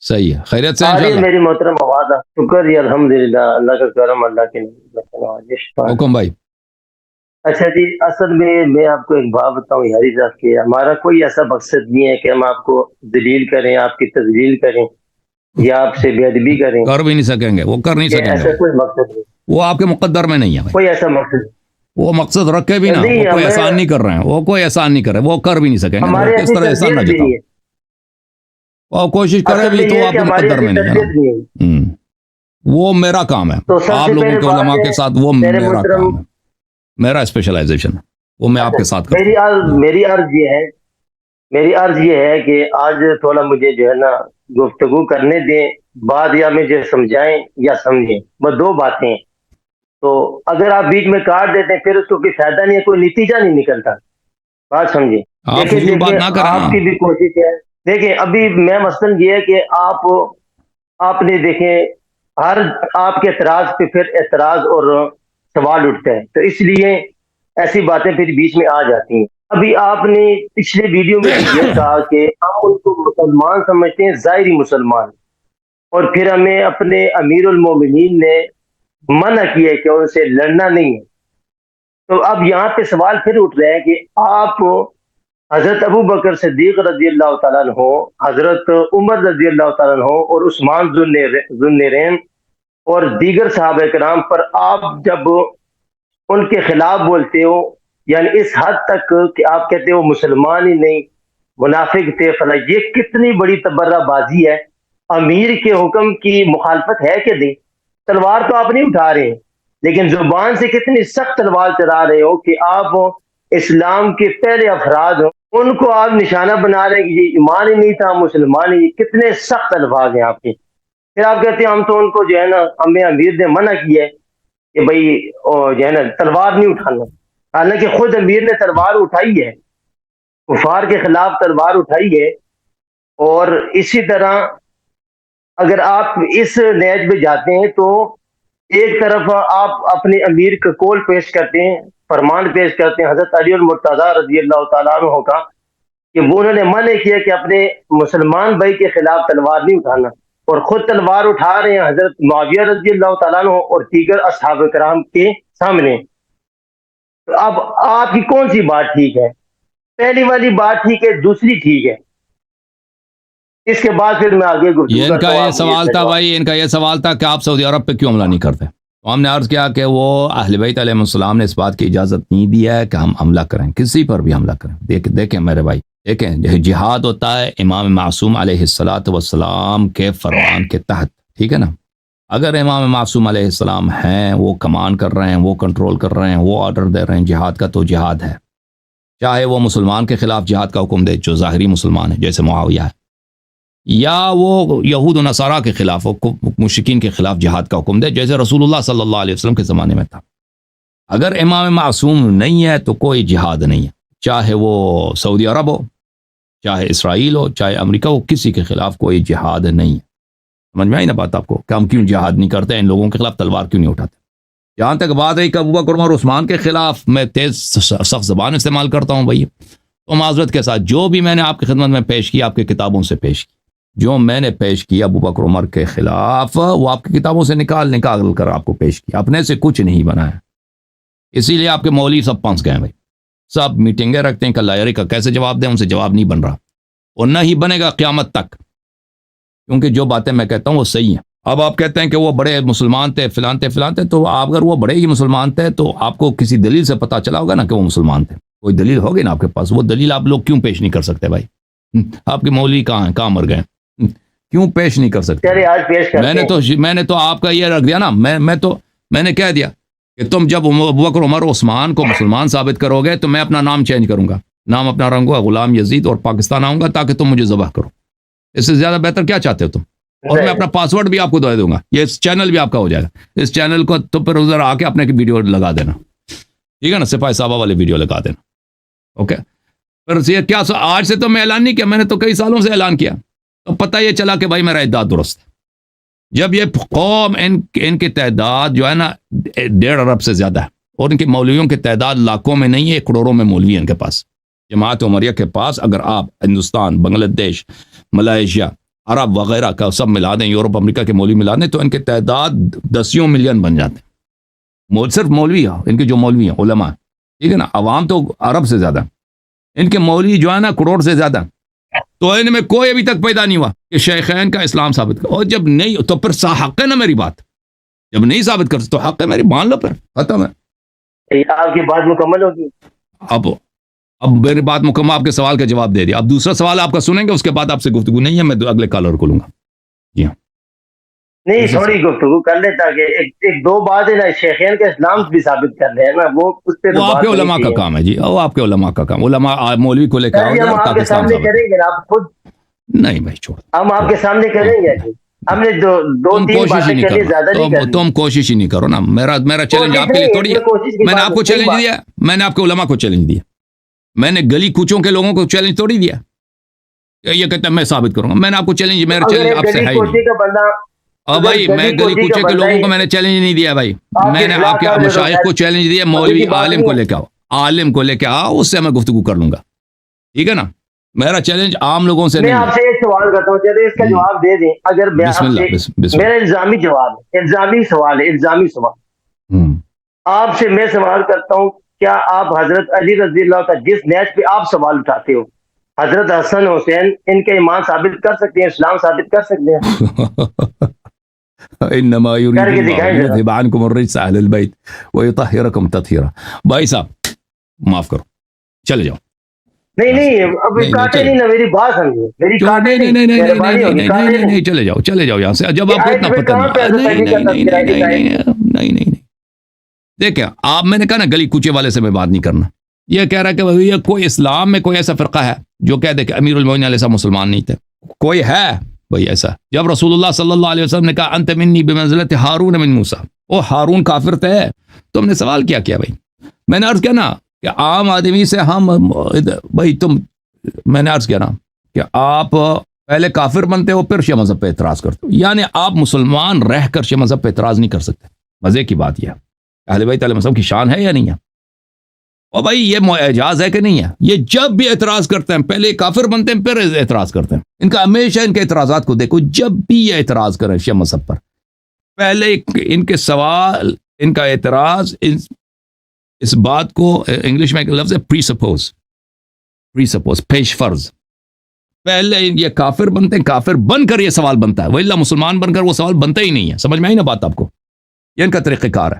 صحیح ہے، خیریت سے آ رہی ہے انشاءاللہ. میری محترم آواز؟ شکر جی الحمدللہ، اللہ کا کرم، اللہ کے نوازش پر۔ حکم بھائی. اچھا جی، اصل میں آپ کو ایک بات بتاؤں یاری صاحب کہ ہمارا کوئی ایسا مقصد نہیں ہے کہ ہم آپ کو ذلیل کریں، آپ کی تذلیل کریں یا آپ سے بے ادبی کریں، کر بھی نہیں سکیں گے، وہ کر نہیں یہ سکیں گے ایسا بھائی. کوئی مقصد نہیں، وہ آپ کے مقدر میں نہیں ہے بھائی. کوئی ایسا مقصد وہ مقصد رکھے بھی نا، نہیں۔ وہ کوئی احسان ہمیں نہیں کر رہے ہیں، وہ کوئی احسان نہیں کر رہے، وہ کر بھی نہیں سکیں گے. وہ ہماری کس ایسی طرح احسان نہ تربیت بھی جتاؤ، نہیں ہے، اور کوشش کرے اصل بھی میں تو یہ وہ ہے آپ کہ کے ہماری مقدر ایسی میں نہیں ہے نا. تربیت نہیں ہے۔ وہ میرا کام ہے، تو سب آپ سے لوگوں پہلے کے بات علماء ہے کے ساتھ وہ میرے میرا محترم، کام ہے، میرا اسپیشلائزیشن ہے، وہ میں آپ کے ساتھ کرتا میری ہوں. عرض یہ ہے کہ آج تھوڑا مجھے جو ہے نا گفتگو کرنے دیں، بات یا مجھے سمجھائیں یا سمجھیں، بس دو باتیں ہیں۔ تو اگر آپ بیچ میں کاٹ دیتے ہیں پھر اس کو کوئی فائدہ نہیں ہے، کوئی نتیجہ نہیں نکلتا، بات سمجھیں۔ آپ فضول بات نہ کریں نا. آپ کی بھی کوشش ہے، دیکھیں ابھی میں مثلاً یہ ہے کہ آپ نے دیکھیں ہر آپ کے اعتراض پہ پھر اعتراض اور سوال اٹھتا ہے، تو اس لیے ایسی باتیں پھر بیچ میں آ جاتی ہیں۔ ابھی آپ نے پچھلے ویڈیو میں بھی یہ کہا کہ ہم ان کو مسلمان سمجھتے ہیں، ظاہری مسلمان، اور پھر ہمیں اپنے امیر المومنین نے منع کیا ہے کہ ان سے لڑنا نہیں ہے۔ تو اب یہاں پہ سوال پھر اٹھ رہے ہیں کہ آپ حضرت ابو بکر صدیق رضی اللہ تعالیٰ عنہ، حضرت عمر رضی اللہ تعالیٰ عنہ اور عثمان ذوالنورین اور دیگر صحابہ کرام پر آپ جب ان کے خلاف بولتے ہو، یعنی اس حد تک کہ آپ کہتے ہو مسلمان ہی نہیں، منافق تھے فلاں، یہ کتنی بڑی تبرہ بازی ہے۔ امیر کے حکم کی مخالفت ہے کہ نہیں؟ تلوار تو آپ نہیں اٹھا رہے ہیں، لیکن زبان سے کتنی سخت تلوار چلا رہے ہو کہ آپ اسلام کے پہلے افراد ہو، ان کو آپ نشانہ بنا رہے ہیں کہ یہ ایمان ہی نہیں تھا، مسلمان ہی۔ کتنے سخت الفاظ ہیں آپ کے۔ پھر آپ کہتے ہیں ہم تو ان کو جو ہے نا، ہمیں امیر نے منع کیا ہے کہ بھئی جو ہے نا تلوار نہیں اٹھانا، حالانکہ خود امیر نے تلوار اٹھائی ہے، کفار کے خلاف تلوار اٹھائی ہے۔ اور اسی طرح اگر آپ اس نیج پہ جاتے ہیں تو ایک طرف آپ اپنے امیر کا قول پیش کرتے ہیں، فرمان پیش کرتے ہیں حضرت علی المرتضیٰ رضی اللہ تعالیٰ عنہ کا، کہ وہ انہوں نے منع کیا کہ اپنے مسلمان بھائی کے خلاف تلوار نہیں اٹھانا، اور خود تلوار اٹھا رہے ہیں حضرت معاویہ رضی اللہ تعالیٰ عنہ اور دیگر اصحاب کرام کے سامنے۔ تو اب آپ کی کون سی بات ٹھیک ہے؟ پہلی والی بات ٹھیک ہے، دوسری ٹھیک ہے؟ اس کے بعد پھر میں آگے گفتگو یہ ان کرتا کا ہوں، یہ آپ مجھے سوال تھا بھائی، ان کا یہ سوال تھا کہ آپ سعودی عرب پہ کیوں حملہ نہیں کرتے. تو ہم نے عرض کیا کہ وہ اہل بیت علیہ السلام نے اس بات کی اجازت نہیں دی ہے کہ ہم حملہ کریں، کسی پر بھی حملہ کریں. دیکھیں میرے بھائی، دیکھیں جہاد ہوتا ہے امام معصوم علیہ السلام کے فرمان کے تحت، ٹھیک ہے نا. اگر امام معصوم علیہ السلام ہیں، وہ کمان کر رہے ہیں، وہ کنٹرول کر رہے ہیں، وہ آرڈر دے رہے ہیں جہاد کا، تو جہاد ہے. چاہے وہ مسلمان کے خلاف جہاد کا حکم دے جو ظاہری مسلمان ہے جیسے معاویہ ہے، یا وہ یہود و نصارہ کے خلاف، مشرکین کے خلاف جہاد کا حکم دے جیسے رسول اللہ صلی اللہ علیہ وسلم کے زمانے میں تھا. اگر امام معصوم نہیں ہے تو کوئی جہاد نہیں ہے، چاہے وہ سعودی عرب ہو، چاہے اسرائیل ہو، چاہے امریکہ ہو، کسی کے خلاف کوئی جہاد نہیں ہے. سمجھ میں آئی نا بات آپ کو کہ ہم کیوں جہاد نہیں کرتے، ان لوگوں کے خلاف تلوار کیوں نہیں اٹھاتے. جہاں تک بات ہے کہ ابو بکر عمر عثمان کے خلاف میں تیز سخت زبان استعمال کرتا ہوں بھائی، تو معذرت کے ساتھ جو بھی میں نے آپ کی خدمت میں پیش کی، آپ کی کتابوں سے پیش کی، جو میں نے پیش کیا ابو بکر عمر کے خلاف، وہ آپ کی کتابوں سے نکال کر آپ کو پیش کیا، اپنے سے کچھ نہیں بنا ہے. اسی لیے آپ کے مولوی سب پھنس گئے بھائی، سب میٹنگیں رکھتے ہیں کہ لائری کا کیسے جواب دیں، ان سے جواب نہیں بن رہا اور نہ ہی بنے گا قیامت تک، کیونکہ جو باتیں میں کہتا ہوں وہ صحیح ہیں. اب آپ کہتے ہیں کہ وہ بڑے مسلمان تھے، فلان تھے، تو اگر وہ بڑے ہی مسلمان تھے تو آپ کو کسی دلیل سے پتہ چلا ہوگا نا کہ وہ مسلمان تھے، کوئی دلیل ہوگی نا آپ کے پاس. وہ دلیل آپ لوگ کیوں پیش نہیں کر سکتے بھائی؟ آپ کے مولوی کہاں ہیں، کہاں مر گئے، کیوں پیش نہیں کر سکتے؟ چلیے آج پیش کرتے ہیں. میں نے تو آپ کا یہ رکھ دیا نا، میں نے کہہ دیا کہ تم جب ابو بکر عمر عثمان کو مسلمان ثابت کرو گے تو میں اپنا نام چینج کروں گا، نام اپنا رنگوں گا غلام یزید، اور پاکستان آؤں گا تاکہ تم مجھے ذبح کرو. اس سے زیادہ بہتر کیا چاہتے ہو تم؟ اور میں اپنا پاسورڈ بھی آپ کو دے دوں گا، یہ چینل بھی آپ کا ہو جائے گا. اس چینل کو تو پھر ادھر آ کے اپنے کی ویڈیو لگا دینا، ٹھیک ہے نا، سپاہی صاحبہ والے ویڈیو لگا دینا. اوکے، پھر یہ کیا آج سے تو میں اعلان نہیں کیا، میں نے تو کئی سالوں سے اعلان کیا، تو پتہ یہ چلا کہ بھائی میرا ادعا درست ہے. جب یہ قوم ان کی تعداد جو ہے نا 1.5 ارب سے زیادہ ہے، اور ان کے مولویوں کی تعداد لاکھوں میں نہیں ہے، کروڑوں میں مولوی ہیں ان کے پاس. جماعت عمریہ کے پاس اگر آپ ہندوستان، بنگلہ دیش، ملائیشیا، عرب وغیرہ کا سب ملا دیں، یورپ امریکہ کے مولوی ملا دیں، تو ان کی تعداد 10 ملین بن جاتے ہیں. صرف مولوی ان کے جو مولوی ہیں علماء، ٹھیک ہے نا. عوام تو عرب سے زیادہ، ان کے مولوی جو ہے نا کروڑ سے زیادہ. تو ان میں کوئی ابھی تک پیدا نہیں ہوا کہ شیخین کا اسلام ثابت کر. اور جب نہیں تو پھر حق ہے نا میری بات، جب نہیں ثابت کر تو حق ہے میری، مان لو، پھر ختم ہے. آپ کی بات مکمل ہوگی. اب میری بات مکمل، آپ کے سوال کا جواب دے دیا. اب دوسرا سوال آپ کا سنیں گے، اس کے بعد آپ سے گفتگو نہیں ہے، میں اگلے کالر کو لوں گا. جی ہاں، نہیں تھوڑی گفتگو کر لیں تاکہ ایک دو بات ہے نا شیخین کا اسلام بھی ثابت کر لیں نا، وہ اس پہ وہ آپ کے علماء کا کام ہے. جی وہ آپ کے علماء کا کام، علماء مولوی کو لے کے آؤ. ہم آپ کے سامنے کریں گے آپ خود. نہیں بھائی چھوڑ، ہم آپ کے سامنے کریں گے. ہم نے دو تین باتیں کری، زیادہ نہیں کرنی. تم کوشش ہی نہیں کرو نا. میرا چیلنج آپ کے لیے تھوڑی ہے. میں نے آپ کو چیلنج دیا، میں نے آپ کے علماء کو چیلنج دیا، میں نے گلی کوچوں کے لوگوں کو چیلنج تھوڑی دیا. یہ کہتا ہے میں ثابت کروں گا. میں نے آپ کو چیلنج، میرا چیلنج آپ سے ہے ہی نہیں. اور بھائی میں گلی کوچے کے لوگوں کو میں نے چیلنج نہیں دیا بھائی. میں نے آپ کے مشائخ کو چیلنج دیا، مولوی عالم کو لے کے آؤ، عالم کو لے کے آؤ، اس سے میں گفتگو کر لوں گا. ٹھیک ہے نا. میرا چیلنج عام لوگوں سے نہیں. میں آپ سے ایک سوال کرتا ہوں، چلے اس کا جواب دے دیں. اگر میں میرا الزامی جواب ہے، الزامی سوال ہے، الزامی سوال. آپ سے میں سوال کرتا ہوں، کیا آپ حضرت علی رضی اللہ کا جس نیچ پہ آپ سوال اٹھاتے ہو، حضرت حسن حسین، ان کے ایمان ثابت کر سکتے ہیں، اسلام ثابت کر سکتے ہیں؟ انما يريد الله يذهب عنكم الرجس اهل البيت ويطهركم تطهيرا. بھائی صاحب معاف کرو، چلے جاؤ. نہیں اب کاٹے نہیں نا، میری بات سمجھو، میری کاٹے نہیں، چلے جاؤ یہاں سے. جب آپ کو اتنا پتہ نہیں دیکھیں، آپ میں نے کہا نا گلی کوچے والے سے میں بات نہیں کرنا. یہ کہہ رہا کہ یہ کوئی اسلام میں کوئی ایسا فرقہ ہے جو کہہ دے کہ امیر المومنین علیہ السلام مسلمان نہیں تھے. کوئی ہے بھائی ایسا؟ جب رسول اللہ صلی اللہ علیہ وسلم نے کہا انت منی بمنزلت ہارون من موسیٰ، او ہارون کافر تھے. تم نے سوال کیا بھائی؟ میں نے عرض کیا نا کہ عام آدمی سے ہم بھائی میں نے عرض کیا نا کہ آپ پہلے کافر بنتے ہو پھر شیعہ مذہب پہ اعتراض کرتے ہو. یعنی آپ مسلمان رہ کر شیعہ مذہب پہ اعتراض نہیں کر سکتے. مزے کی بات یہ ہے، اہل بیت علیہ السلام کی شان ہے یا نہیں ہے؟ اور بھائی یہ اعجاز ہے کہ نہیں ہے؟ یہ جب بھی اعتراض کرتے ہیں پہلے کافر بنتے ہیں پھر اعتراض کرتے ہیں. ان کا ہمیشہ ان کے اعتراضات کو دیکھو، جب بھی یہ اعتراض کریں شیعہ مذہب پر، پہلے ان کے سوال، ان کا اعتراض اس بات کو انگلش میں ایک لفظ ہے پری سپوز، پیش فرض. پہلے یہ کافر بنتے ہیں، کافر بن کر یہ سوال بنتا ہے، وَإِلَّا مسلمان بن کر وہ سوال بنتا ہی نہیں ہے. سمجھ میں آئی نا بات آپ کو؟ یہ ان کا طریقہ کار ہے.